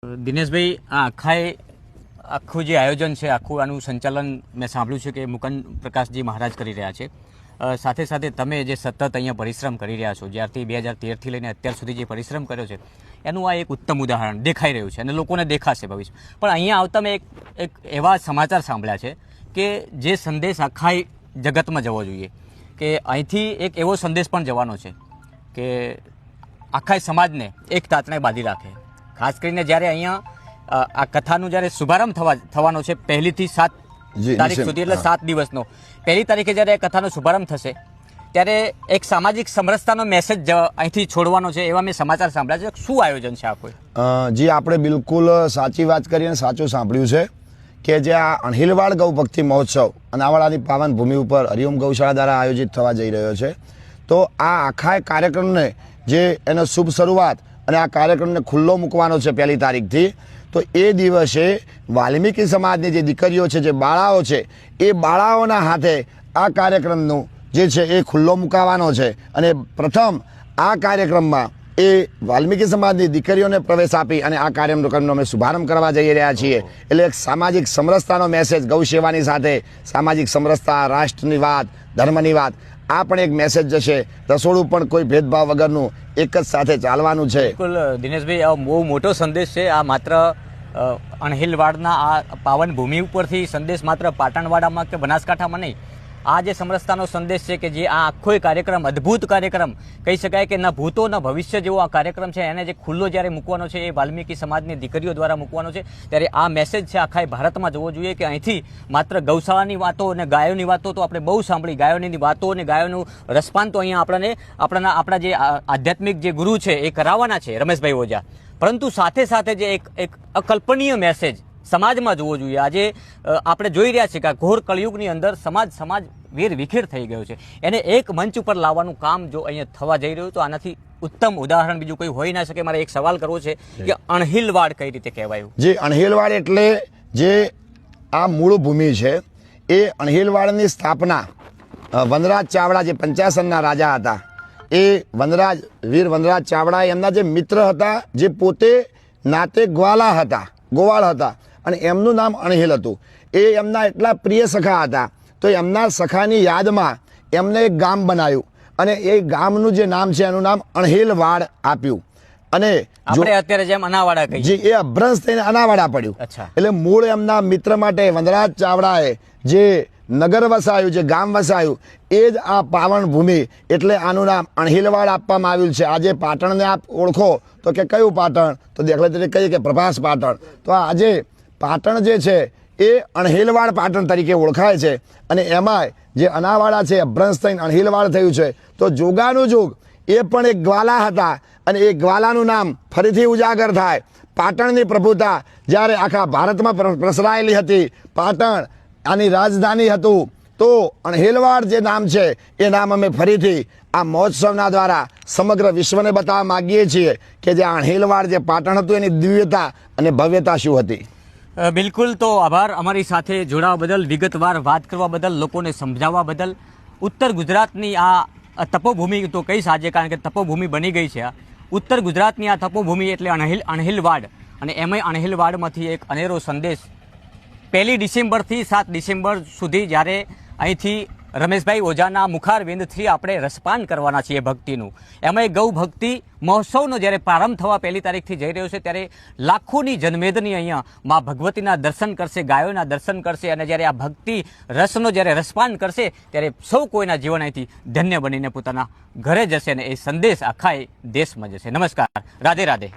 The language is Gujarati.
દિનેશભાઈ, આ આખું જે આયોજન છે, આખું આનું સંચાલન મેં સાંભળ્યું છે કે મુકુંદ પ્રકાશજી મહારાજ કરી રહ્યા છે. સાથે સાથે તમે જે સતત અહીંયા પરિશ્રમ કરી રહ્યા છો, જ્યારથી 2013થી લઈને અત્યાર સુધી જે પરિશ્રમ કર્યો છે, એનું આ એક ઉત્તમ ઉદાહરણ દેખાઈ રહ્યું છે અને લોકોને દેખાશે ભવિષ્ય. પણ અહીંયા આવતા મેં એક એવા સમાચાર સાંભળ્યા છે કે જે સંદેશ આખા જગતમાં જવો જોઈએ, કે અહીંથી એક એવો સંદેશ પણ જવાનો છે કે આખા સમાજને એક તાતણે બાંધી રાખે. ખાસ કરીને જ્યારે અહીંયા આ કથાનું જ્યારે શુભારંભ થવાનો છે 1 થી 7 તારીખ સુધી, એટલે 7 દિવસનો, 1 તારીખે જ્યારે કથાનો શુભારંભ થશે ત્યારે એક સામાજિક સમરસતાનો મેસેજ અહીંથી છોડવાનો છે, એવા મેં સમાચાર સાંભળ્યા છે. શું આયોજન છે આખું? જી, આપણે બિલકુલ સાચી વાત કરી અને સાચું સાંભળ્યું છે કે જે આ અણહિલવાડ ગૌ ભક્તિ મહોત્સવ અનાવાડાની પાવન ભૂમિ ઉપર હરિઓમ ગૌશાળા દ્વારા આયોજિત થવા જઈ રહ્યો છે. તો આ આખા કાર્યક્રમને જે એનો શુભ શરૂઆત અને આ કાર્યક્રમને ખુલ્લો મૂકવાનો છે 1 તારીખથી, તો એ દિવસે વાલ્મીકી સમાજની જે દીકરીઓ છે, જે બાળાઓ છે, એ બાળાઓના હાથે આ કાર્યક્રમનું જે છે એ ખુલ્લો મુકાવાનો છે. અને પ્રથમ આ કાર્યક્રમમાં એ વાલ્મીકી સમાજની દીકરીઓને પ્રવેશ આપી અને આ કાર્યક્રમનો અમે શુભારંભ કરવા જઈ રહ્યા છીએ. એટલે એક સામાજિક સમરસતાનો મેસેજ, ગૌ સેવાની સાથે સામાજિક સમરસતા, રાષ્ટ્રની વાત, ધર્મની વાત, આ પણ એક મેસેજ જશે. રસોડું પણ કોઈ ભેદભાવ વગરનું એક જ સાથે ચાલવાનું છે. બિલકુલ દિનેશભાઈ, આ બહુ મોટો સંદેશ છે. આ માત્ર અણહિલવાડના આ પાવન ભૂમિ ઉપરથી સંદેશ માત્ર પાટણવાડામાં કે બનાસકાંઠામાં નહીં, આ જે સમરસતાનો સંદેશ છે કે જે આ આખો કાર્યક્રમ, અદ્ભુત કાર્યક્રમ કહી શકાય કે ન ભૂતો ન ભવિષ્ય જેવો આ કાર્યક્રમ છે, એને જે ખુલ્લો જ્યારે મૂકવાનો છે એ વાલ્મીકી સમાજની દીકરીઓ દ્વારા મૂકવાનો છે, ત્યારે આ મેસેજ છે આખા ભારતમાં જવો જોઈએ કે અહીંથી માત્ર ગૌશાળાની વાતો અને ગાયોની વાતો તો આપણે બહુ સાંભળી, ગાયોની વાતો અને ગાયોનું રસપાન તો અહીંયા આપણા જે આધ્યાત્મિક જે ગુરુ છે એ કરાવવાના છે, રમેશભાઈ ઓઝા, પરંતુ સાથે સાથે જે એક અકલ્પનીય મેસેજ સમાજમાં જોવો જોઈએ. આજે આપણે જોઈ રહ્યા છીએ કે ઘોર કળિયુગની અંદર સમાજ વેર વિખેર થઈ ગયો છે, એને એક મંચ ઉપર લાવવાનું કામ જો અહીંયા થવા જઈ રહ્યું, તો આનાથી ઉત્તમ ઉદાહરણ બીજું કોઈ હોઈ ના શકે. મારે એક સવાલ કરવો છે કે અણહિલવાડ કઈ રીતે કહેવાયું? જે અણહિલવાડ એટલે જે આ મૂળ ભૂમિ છે, એ અણહિલવાડની સ્થાપના વનરાજ ચાવડા, જે પંચાસનના રાજા હતા, એ વીર વનરાજ ચાવડા એમના જે મિત્ર હતા, જે પોતે નાતે ગોવાળ હતા અને એમનું નામ અણહિલ હતું. એ એમના એટલા પ્રિય સખા હતા, તો એમના સખાની યાદમાં એમને એક ગામ બનાવ્યું અને એ ગામનું જે નામ છે એનું નામ અણહિલવાડ આપ્યું. અને આપણે અત્યારે જેમ અનાવાડા કહીએ, જી, એ અભ્રંશ થઈને અનાવાડા પડ્યું. એટલે મૂળ એમના મિત્ર માટે વનરાજ ચાવડાએ જે નગર વસાયું, જે ગામ વસાયું, એ જ આ પાવન ભૂમિ, એટલે આનું નામ અણહિલવાડ આપવામાં આવ્યું છે. આજે પાટણને આપ ઓળખો તો કે કયું પાટણ? તો દાખલા તરીકે કહીએ કે પ્રભાસ પાટણ. તો આજે પાટણ જે છે એ અણહિલવાડ પાટણ તરીકે ઓળખાય છે. અને એમાંય જે અનાવાડા છે, અભ્રંશ થઈને અણહિલવાડ થયું છે. તો જોગાનું જોગ એ પણ એક ગ્વાલા હતા અને એ ગ્વાલાનું નામ ફરીથી ઉજાગર થાય. પાટણની પ્રભુતા જ્યારે આખા ભારતમાં પ્રસરાયેલી હતી, પાટણ આની રાજધાની હતું, તો અણહિલવાડ જે નામ છે એ નામ અમે ફરીથી આ મહોત્સવના દ્વારા સમગ્ર વિશ્વને બતાવવા માગીએ છીએ કે જે અણહિલવાડ જે પાટણ હતું એની દિવ્યતા અને ભવ્યતા શું હતી. બિલકુલ. તો આભાર અમારી સાથે જોડાવા બદલ, વિગતવાર વાત કરવા બદલ, લોકોને સમજાવવા બદલ. ઉત્તર ગુજરાતની આ તપોભૂમિ તો કહીશ આજે, કારણ કે તપોભૂમિ બની ગઈ છે. ઉત્તર ગુજરાતની આ તપોભૂમિ એટલે અણહિલવાડ, અને એમાંય અણહિલવાડમાંથી એક અનેરો સંદેશ 1 ડિસેમ્બરથી 7 ડિસેમ્બર સુધી, જ્યારે અહીંથી રમેશભાઈ ઓઝાના મુખારવિંદથી આપણે રસપાન કરવાના છીએ ભક્તિનું, એમાંય ગૌ ભક્તિ મહોત્સવનો જ્યારે પ્રારંભ થવા 1 તારીખથી જઈ રહ્યો છે, ત્યારે લાખોની જનમેદની અહીંયા મા ભગવતીના દર્શન કરશે, ગાયોના દર્શન કરશે, અને જ્યારે આ ભક્તિ રસનો જ્યારે રસપાન કરશે, ત્યારે સૌ કોઈના જીવન અહીંથી ધન્ય બનીને પોતાના ઘરે જશે અને એ સંદેશ આખા દેશમાં જશે. નમસ્કાર, રાધે રાધે.